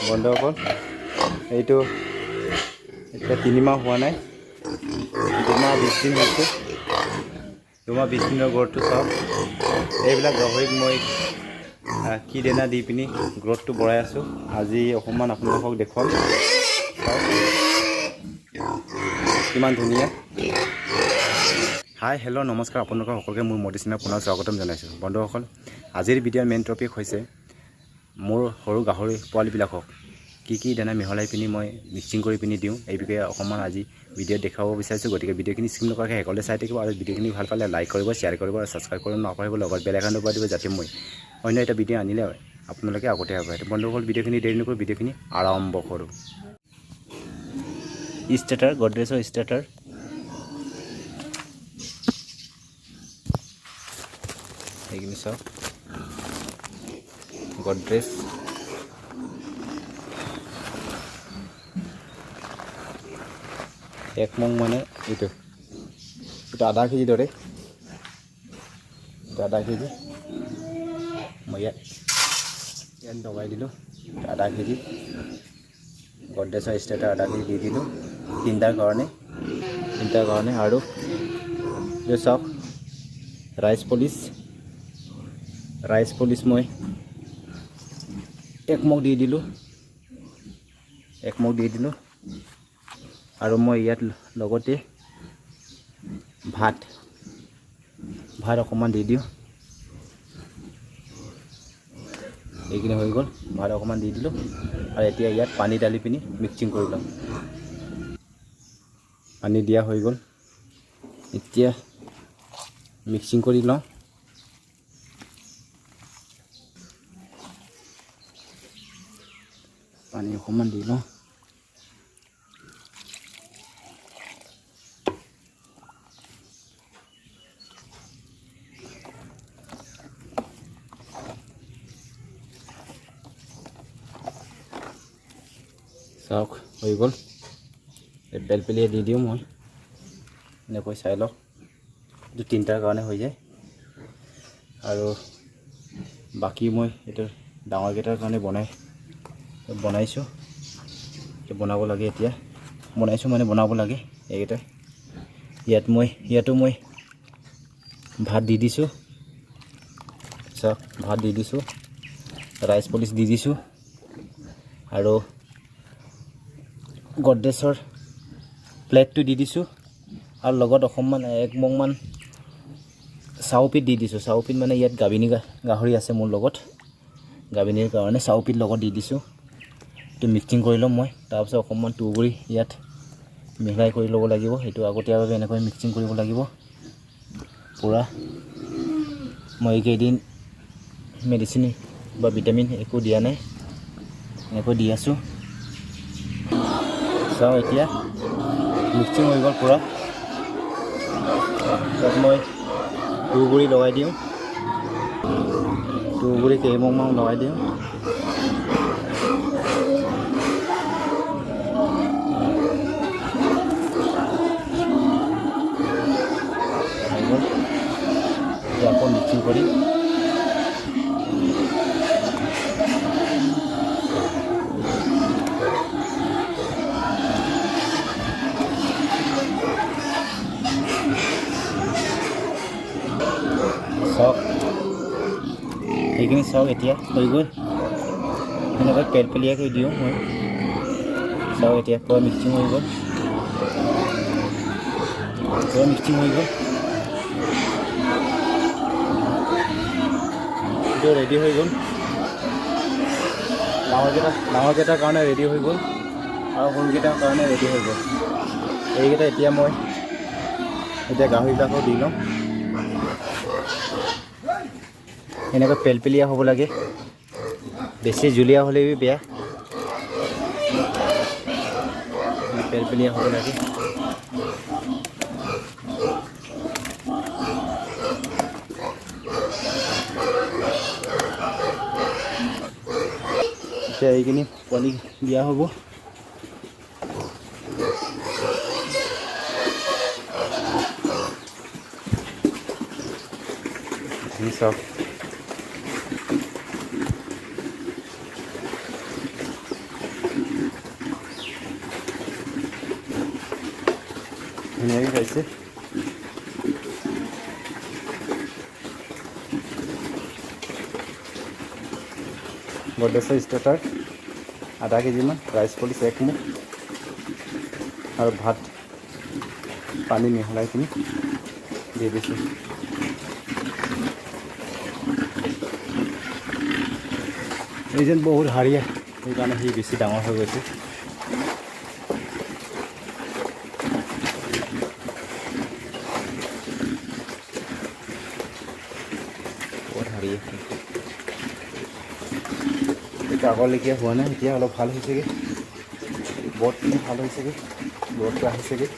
বন্ধুসকল এইটো এতিয়া 3 মাহ হোৱা নাই, 2 মাহ 20 দিন হৈছে। 2 মাহ 20 দিনৰ গড়টো চাওক। এইবিলাক গাহৰিক মই কি দানা দি পিনি গ্ৰথটো বঢ়াই আছোঁ। আজি অকণমান আপোনালোকক দেখুৱাম। কিমান ধুনীয়া। হাই হেল্ল' নমস্কাৰ, আপোনালোকক সকলোকে মোৰ মোদী চেনেলত পুনৰ স্বাগতম জনাইছোঁ। বন্ধুসকল, আজিৰ ভিডিঅ'ৰ মেইন টপিক হৈছে মোৰ সৰু গাহৰি পোৱালিবিলাকক কি দানা মিহলাই পিনি মই মিক্সিং কৰি পিনি দিওঁ, এই বিষয়ে অকণমান আজি ভিডিঅ'ত দেখাব বিচাৰিছোঁ। গতিকে ভিডিঅ'খিনি স্কিপ নকৰাকৈ সকলোৱে চাই থাকিব আৰু ভিডিঅ'খিনি ভাল পালে লাইক কৰিব, শ্বেয়াৰ কৰিব আৰু ছাবস্ক্ৰাইব কৰিব নাপাহৰিব। লগত বেল আইকনটো দবাই দিব যাতে মই অন্য এটা ভিডিঅ' আনিলে আপোনালোকে আগতীয়াকৈ পায়। বন্ধুসকল, ভিডিঅ'খিনি দেৰি নকৰি ভিডিঅ'খিনি আৰম্ভ কৰোঁ। ষ্টাৰ্টাৰ, গডৰেজৰ ষ্টাৰ্টাৰ। এইখিনি চাওক, গডৰেজ। এক মং মানে এইটো আধা কেজি ধৰে, আধা কেজি মই ইয়াত লগাই দিলোঁ। আধা কেজি গডৰেজৰ ষ্টাৰ্টাৰ আধা কেজি দি দিলোঁ তিনিটাৰ কাৰণে। আৰু এই চাওক, ৰাইচ পলিচ মই 1 মগ দি দিলোঁ। আৰু মই ইয়াত লগতে ভাত অকণমান দি দিওঁ। এইখিনি হৈ গ'ল, ভাত অকণমান দি দিলোঁ। আৰু এতিয়া ইয়াত পানী ঢালি পিনি মিক্সিং কৰি লওঁ। পানী দিয়া হৈ গ'ল, এতিয়া মিক্সিং কৰি লওঁ। পানী অকণমান দি লওঁ। চাওক, হৈ গ'ল। বেলপেলিয়া দি দিওঁ মই, এনেকৈ চাই লওক। এইটো 3টাৰ কাৰণে হৈ যায়। আৰু বাকী মই এইটো ডাঙৰকেইটাৰ কাৰণে বনাইছোঁ। বনাব লাগে এতিয়া, বনাব লাগে এইকেইটা। ইয়াতো মই ভাত দি দিছোঁ। চাওক, ভাত দি দিছোঁ, ৰাইচ পলিচ দি দিছোঁ, আৰু গডৰেজৰ প্লেটটো দি দিছোঁ। আৰু লগত অকণমান 1 মগ মান চাউপিত দি দিছোঁ। চাউপিত মানে ইয়াত গাভিনী গাহৰি আছে মোৰ লগত, গাভিনীৰ কাৰণে চাউপিত লগত দি দিছোঁ। এইটো মিক্সিং কৰি ল'ম মই। তাৰপিছত অকণমান তুঁহগুৰি ইয়াত মিহলাই কৰি ল'ব লাগিব। সেইটো আগতীয়াভাৱে এনেকৈ মিক্সিং কৰিব লাগিব পূৰা। মই এইকেইদিন মেডিচিন বা ভিটামিন একো দিয়া নাই, এনেকৈ দি আছোঁ। চাওঁ, এতিয়া মিক্সিং হৈ গ'ল পূৰা। তাত মই তুঁহগুৰি লগাই দিওঁ। তুঁহগুৰি কেইমগমান লগাই দিওঁ। আকৌ মিক্সিং কৰি চাওক, এইখিনি চাওক, এতিয়া হৈ গ'ল। এনেকৈ পেলপেলীয়াকৈ দিওঁ মই। চাওক, এতিয়া পূৰা মিক্সিং হৈ গ'ল। এইটো ৰেডি হৈ গ'ল। ডাঙৰকেইটাৰ কাৰণে ৰেডি হৈ গ'ল, আৰু সৰুকেইটাৰ কাৰণে ৰেডি হৈ গ'ল। এইকেইটা এতিয়া মই গাহৰিবিলাকক দি লওঁ। এনেকৈ পেলপেলীয়া হ'ব লাগে, বেছি জুলীয়া হ'লেও বেয়া। পেলপেলীয়া হ'ব লাগে। এতিয়া এইখিনি পোৱালি দিয়া হ'ব। চাওক, ধুনীয়াকৈ খাইছে। গডৰেজৰ ষ্টাৰ্টাৰ আধা কেজিমান, ৰাইচ পলিচ 1 মুখ আৰু ভাত পানী মিহলাই কিনি দি দিছোঁ। এই যেন বহুত হাৰিয়া, সেইকাৰণে সি বেছি ডাঙৰ হৈ গৈছে। বহুত হাৰিয়া, এতিয়া আগলৈকে হোৱা নাই, এতিয়া অলপ ভাল হৈছেগৈ, বহুতখিনি ভাল হৈছেগৈ, বহুতটো আহিছেগৈ।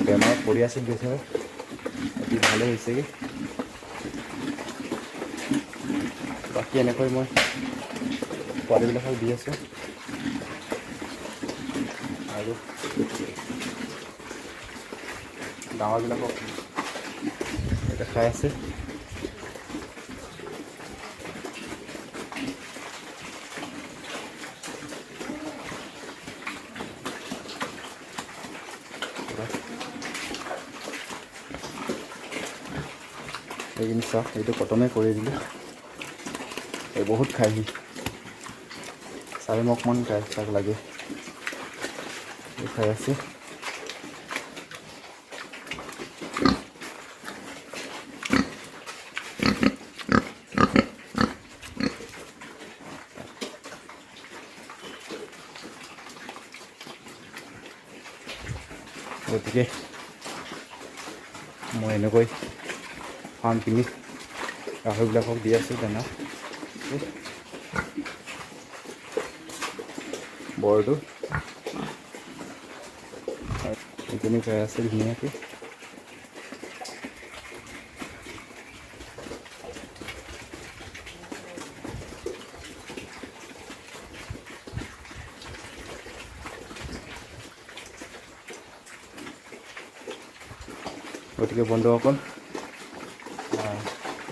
বেমাৰত পৰি আছিল বেছিভাগ, অতি ভালেই হৈছেগৈ। বাকী এনেকৈ মই পোৱালিবিলাকক দি আছোঁ আৰু ডাঙৰবিলাকক এটা খাই আছে। এইখিনি চাওক, এইটো কটমে কৰি দিলোঁ। এই বহুত খাইহি, 4 মগমান তাক লাগে, এই খাই আছে। গতিকে মই এনেকৈ ফাৰ্ম কিনি গাহৰিবিলাকক দি আছোঁ দানা। বৰটো এইখিনি খাই আছে ধুনীয়াকৈ। গতিকে বন্ধুসকল,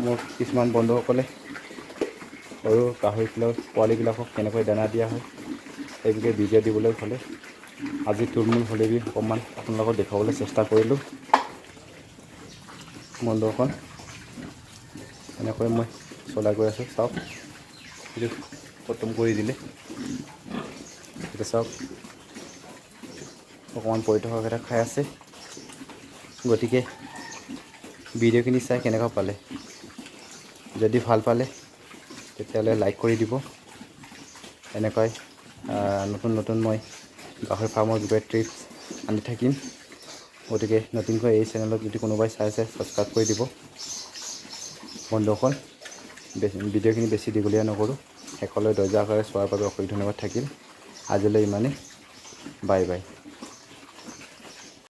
মোৰ কিছুমান বন্ধুসকলে সৰু গাহৰি পোৱালিবিলাকক কেনেকৈ দানা দিয়া হয় সেইভাগে ভিডিঅ' দিবলৈ হ'লে আজি থুলমূল হ'লেবি অকণমান আপোনালোকক দেখুৱাবলৈ চেষ্টা কৰিলোঁ। বন্ধুসকল, এনেকৈ মই চলাই গৈ আছোঁ। চাওক, এইটো খতম কৰি দিলে। এতিয়া চাওক, অকণমান পৰি থকা খাই আছে। গতিকে ভিডিঅ'খিনি চাই কেনেকুৱা পালে, যদি ভাল পালে তেতিয়াহ'লে লাইক কৰি দিব। এনেকৈ নতুন নতুন মই গাহৰি ফাৰ্মৰ বিষয়ে টিপছ আনি থাকিম। গতিকে নতুনকৈ এই চেনেলত যদি কোনোবাই চাইছে ছাবস্ক্ৰাইব কৰি দিব। বন্ধুসকল, ভিডিঅ'খিনি বেছি দীঘলীয়া নকৰোঁ, শেষলৈ ধৈৰ্য সহকাৰে চোৱাৰ বাবে অশেষ ধন্যবাদ থাকিল। আজিলৈ ইমানেই, বাই বাই।